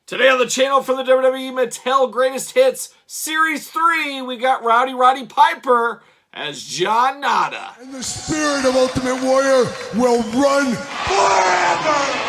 Today on the channel for the WWE Mattel Greatest Hits Series 3, we got Roddy Piper as John Nada. And the spirit of Ultimate Warrior will run forever!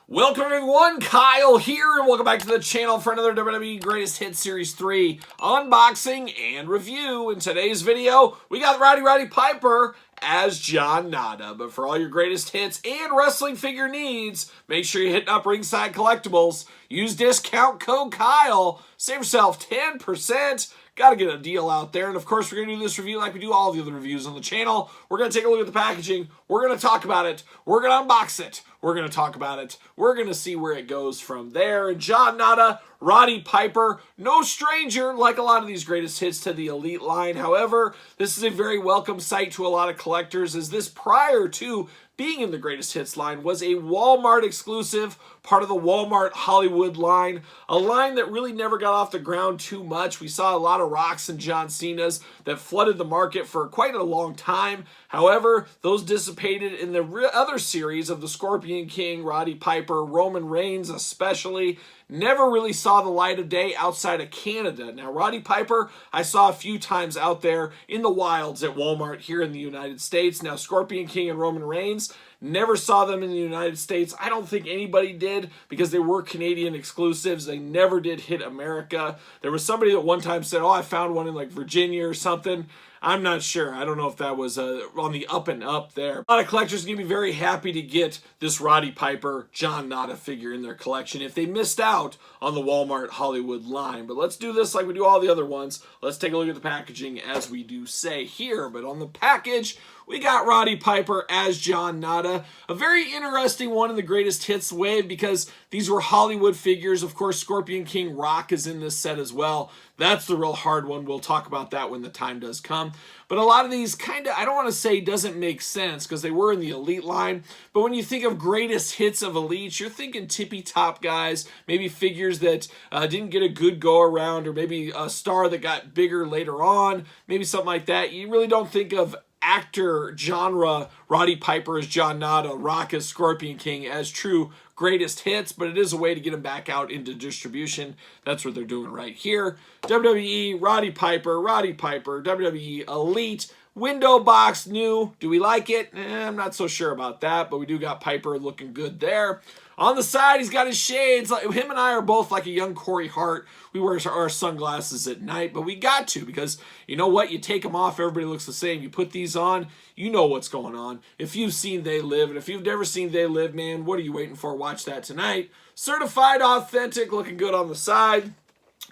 Welcome everyone, Kyle here, and welcome back to the channel for another WWE Greatest Hits Series 3 unboxing and review. In today's video, we got Roddy Piper as John Nada. But for all your greatest hits and wrestling figure needs, make sure you're hitting up Ringside Collectibles. Use discount code Kyle. Save yourself 10%. Got to get a deal out there. And of course, we're going to do this review like we do all the other reviews on the channel. We're going to take a look at the packaging. We're going to talk about it. We're going to unbox it. We're going to talk about it. We're going to see where it goes from there. And John Nada, Roddy Piper, no stranger like a lot of these greatest hits to the Elite line. However, this is a very welcome sight to a lot of collectors, as this, prior to being in the greatest hits line, was a Walmart exclusive, part of the Walmart Hollywood line, a line that really never got off the ground too much. We saw a lot of Rocks and John Cena's that flooded the market for quite a long time. However, those dissipated in the other series of the Scorpion King, Roddy Piper, Roman Reigns especially. Never really saw the light of day outside of Canada. Now, Roddy Piper, I saw a few times out there in the wilds at Walmart here in the United States. Now, Scorpion King and Roman Reigns, never saw them in the United States. I don't think anybody did, because they were Canadian exclusives. They never did hit America. There was somebody that one time said, oh, I found one in like Virginia or something. I'm not sure. I don't know if that was on the up and up there. A lot of collectors are going to be very happy to get this Roddy Piper, John Nada figure in their collection if they missed out on the Walmart Hollywood line. But let's do this like we do all the other ones. Let's take a look at the packaging, as we do say here. But on the package, we got Roddy Piper as John Nada. A very interesting one in the greatest hits wave, because these were Hollywood figures. Of course, Scorpion King Rock is in this set as well. That's the real hard one. We'll talk about that when the time does come. But a lot of these kind of, I don't want to say doesn't make sense, because they were in the Elite line. But when you think of greatest hits of Elite, you're thinking tippy top guys, maybe figures that didn't get a good go around, or maybe a star that got bigger later on, maybe something like that. You really don't think of actor genre Roddy Piper as John Nada, Rock as Scorpion King as true greatest hits, but it is a way to get them back out into distribution. That's what they're doing right here. WWE, Roddy Piper, WWE Elite, window box new. Do we like it? I'm not so sure about that, but we do got Piper looking good there. On the side, he's got his shades. Him and I are both like a young Corey Hart. We wear our sunglasses at night, but we got to, because you know what? You take them off, everybody looks the same. You put these on, you know what's going on. If you've seen They Live, and if you've never seen They Live, man, what are you waiting for? Watch that tonight. Certified authentic, looking good on the side.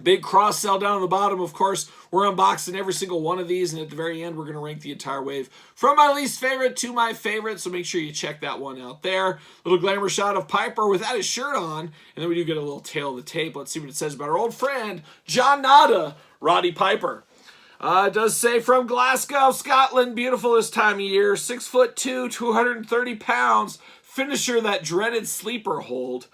Big cross sell down on the bottom. Of course, we're unboxing every single one of these, and at the very end, we're going to rank the entire wave from my least favorite to my favorite, so make sure you check that one out there. Little glamour shot of Piper without his shirt on, and then we do get a little tail of the tape. Let's see what it says about our old friend, John Nada, Roddy Piper. It does say from Glasgow, Scotland, beautiful this time of year, 6'2", 230 pounds, finisher that dreaded sleeper hold.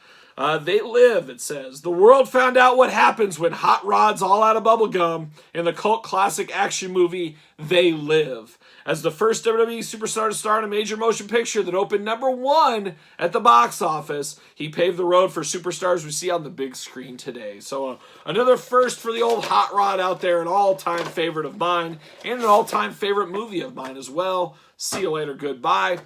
They live, it says. The world found out what happens when hot rod's all out of bubblegum in the cult classic action movie They Live. As the first WWE superstar to star in a major motion picture that opened #1 at the box office, he paved the road for superstars we see on the big screen today. So another first for the old hot rod out there, an all-time favorite of mine, and an all-time favorite movie of mine as well. See you later, goodbye.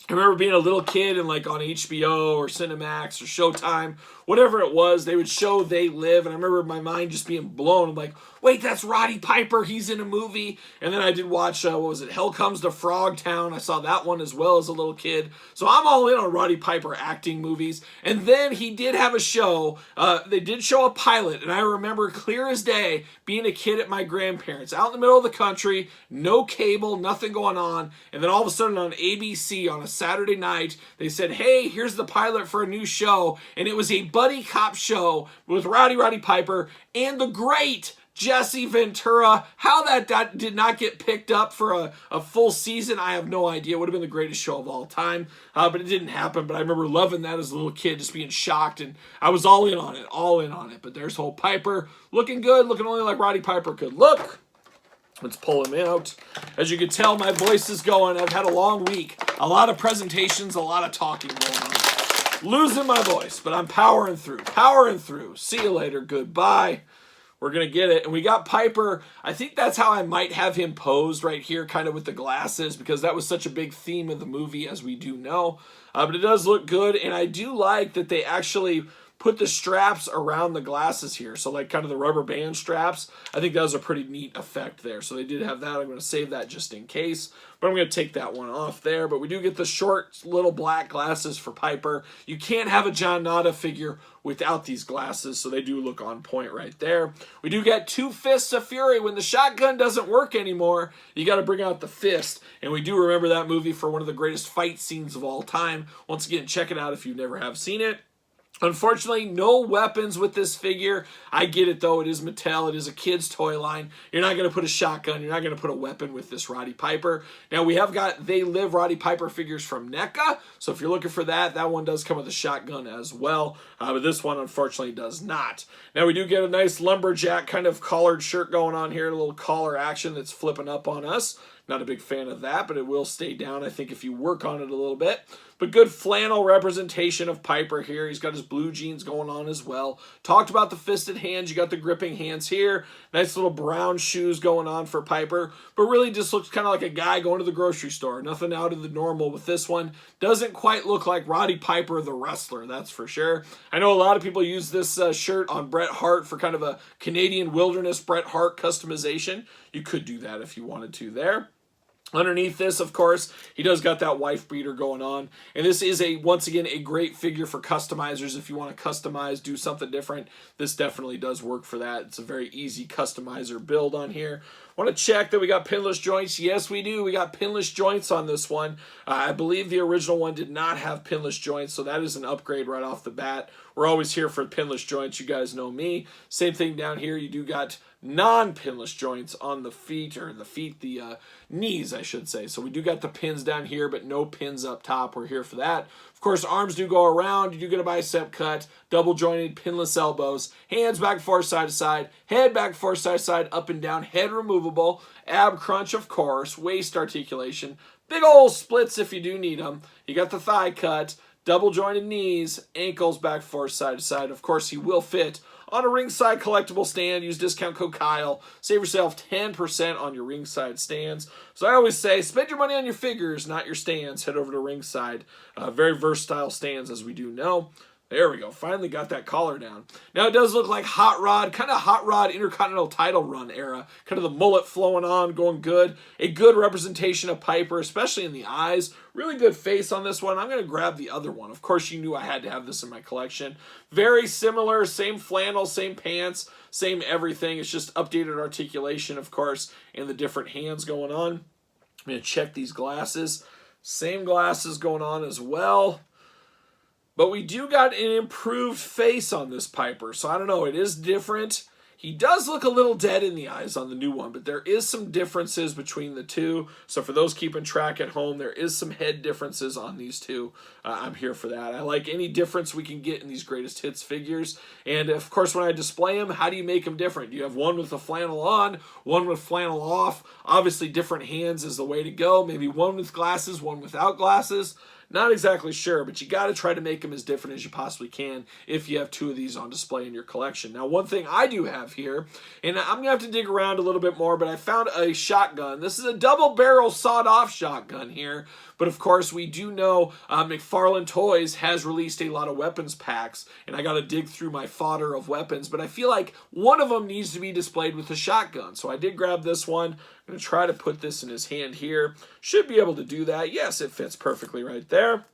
I remember being a little kid and like on HBO or Cinemax or Showtime, whatever it was, they would show They Live, and I remember my mind just being blown. I'm like, wait, that's Roddy Piper, he's in a movie. And then I did watch, what was it, Hell Comes to Frogtown. I saw that one as well as a little kid. So I'm all in on Roddy Piper acting movies. And then he did have a show, they did show a pilot, and I remember clear as day being a kid at my grandparents, out in the middle of the country, no cable, nothing going on, and then all of a sudden on ABC on a Saturday night, they said, hey, here's the pilot for a new show, and it was a buddy cop show with Roddy Piper and the great Jesse Ventura. How that did not get picked up for a full season, I have no idea. It would have been the greatest show of all time, but it didn't happen. But I remember loving that as a little kid, just being shocked, and I was all in on it, But there's whole Piper, looking good, looking only like Roddy Piper could look. Let's pull him out. As you can tell, my voice is going. I've had a long week. A lot of presentations, a lot of talking going on. Losing my voice, but I'm powering through. See you later. Goodbye. We're going to get it. And we got Piper. I think that's how I might have him posed right here, kind of with the glasses, because that was such a big theme of the movie, as we do know. But it does look good, and I do like that they actually put the straps around the glasses here. So like kind of the rubber band straps. I think that was a pretty neat effect there. So they did have that. I'm going to save that just in case. But I'm going to take that one off there. But we do get the short little black glasses for Piper. You can't have a John Nada figure without these glasses. So they do look on point right there. We do get 2 Fists of Fury. When the shotgun doesn't work anymore, you got to bring out the fist. And we do remember that movie for one of the greatest fight scenes of all time. Once again, check it out if you never have seen it. Unfortunately, no weapons with this figure. I get it, though. It is Mattel. It is a kid's toy line. You're not going to put a shotgun. You're not going to put a weapon with this Roddy Piper. Now, we have got They Live Roddy Piper figures from NECA. So if you're looking for that, that one does come with a shotgun as well. But this one, unfortunately, does not. Now, we do get a nice lumberjack kind of collared shirt going on here. A little collar action that's flipping up on us. Not a big fan of that, but it will stay down, I think, if you work on it a little bit. But good flannel representation of Piper here. He's got his blue jeans going on as well. Talked about the fisted hands. You got the gripping hands here. Nice little brown shoes going on for Piper. But really just looks kind of like a guy going to the grocery store. Nothing out of the normal with this one. Doesn't quite look like Roddy Piper, the wrestler, that's for sure. I know a lot of people use this shirt on Bret Hart for kind of a Canadian Wilderness Bret Hart customization. You could do that if you wanted to there. Underneath this, of course, he does got that wife beater going on. And this is, once again, a great figure for customizers. If you want to customize, do something different, this definitely does work for that. It's a very easy customizer build on here. Want to check that we got pinless joints? Yes, we do. We got pinless joints on this one. I believe the original one did not have pinless joints, so that is an upgrade right off the bat. We're always here for pinless joints. You guys know me. Same thing down here. You do got non-pinless joints on the feet, or the knees, I should say. So we do got the pins down here, but no pins up top. We're here for that. Of course, arms do go around. You do get a bicep cut, double jointed, pinless elbows, hands back, forth, side to side, head back, forth, side to side, up and down, head removable, ab crunch, of course, waist articulation, big old splits if you do need them. You got the thigh cut, double jointed knees, ankles back, forth, side to side. Of course, he will fit on a ringside collectible stand. Use discount code Kyle. Save yourself 10% on your ringside stands. So I always say, spend your money on your figures, not your stands. Head over to ringside. Very versatile stands, as we do know. There we go. Finally got that collar down. Now it does look like Hot Rod, kind of Hot Rod Intercontinental title run era. Kind of the mullet flowing on, going good. A good representation of Piper, especially in the eyes. Really good face on this one. I'm going to grab the other one. Of course, you knew I had to have this in my collection. Very similar, same flannel, same pants, same everything. It's just updated articulation, of course, and the different hands going on. I'm going to check these glasses. Same glasses going on as well. But we do got an improved face on this Piper, so I don't know, it is different. He does look a little dead in the eyes on the new one, but there is some differences between the two. So for those keeping track at home, there is some head differences on these two. I'm here for that. I like any difference we can get in these greatest hits figures. And of course, when I display them, how do you make them different? You have one with the flannel on, one with flannel off. Obviously, different hands is the way to go. Maybe one with glasses, one without glasses. Not exactly sure, but you got to try to make them as different as you possibly can if you have 2 of these on display in your collection. Now, one thing I do have here, and I'm going to have to dig around a little bit more, but I found a shotgun. This is a double barrel sawed-off shotgun here, but of course, we do know McFarlane Toys has released a lot of weapons packs, and I got to dig through my fodder of weapons, but I feel like one of them needs to be displayed with a shotgun, so I did grab this one. I'm going to try to put this in his hand here. Should be able to do that. Yes, it fits perfectly right there.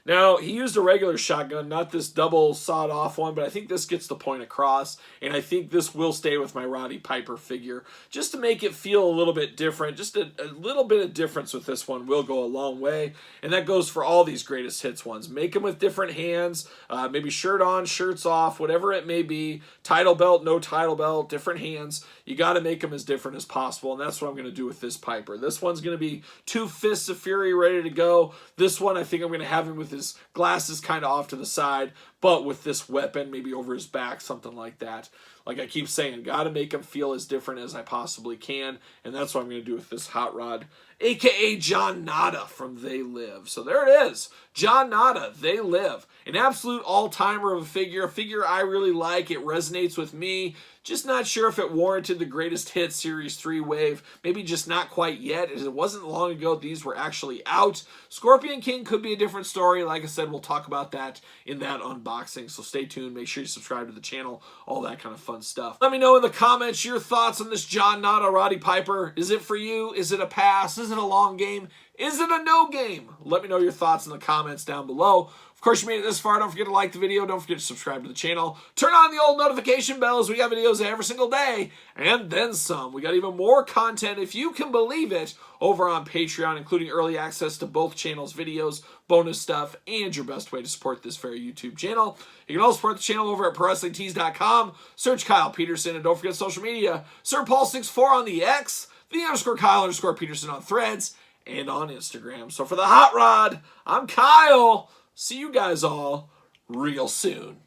Now, he used a regular shotgun, not this double sawed-off one, but I think this gets the point across, and I think this will stay with my Roddy Piper figure. Just to make it feel a little bit different, just a little bit of difference with this one will go a long way, and that goes for all these greatest hits ones. Make them with different hands, maybe shirt on, shirts off, whatever it may be, title belt, no title belt, different hands. You got to make them as different as possible, and that's what I'm going to do with this Piper. This one's going to be 2 Fists of Fury ready to go. This one, I think I'm going to have him with his glasses kind of off to the side, but with this weapon maybe over his back, something like that. Like I keep saying, got to make him feel as different as I possibly can, and that's what I'm going to do with this Hot Rod, a.k.a. John Nada from They Live. So there it is. John Nada, They Live. An absolute all-timer of a figure I really like. It resonates with me. Just not sure if it warranted the Greatest Hits Series 3 wave. Maybe just not quite yet, as it wasn't long ago these were actually out. Scorpion King could be a different story. Like I said, we'll talk about that in that unboxing, so stay tuned. Make sure you subscribe to the channel, all that kind of fun stuff. Let me know in the comments your thoughts on this John Nada Roddy Piper. Is it for you? Is it a pass? Is it a long game? Is it a no game? Let me know your thoughts in the comments down below. Of course, you made it this far. Don't forget to like the video. Don't forget to subscribe to the channel. Turn on the old notification bells. We got videos every single day, and then some. We got even more content, if you can believe it, over on Patreon, including early access to both channels' videos, bonus stuff, and your best way to support this very YouTube channel. You can also support the channel over at ProWrestlingTees.com. Search Kyle Peterson, and don't forget social media. Sir Paul64 on the X, _Kyle_Peterson on Threads, and on Instagram. So for the Hot Rod, I'm Kyle. See you guys all real soon.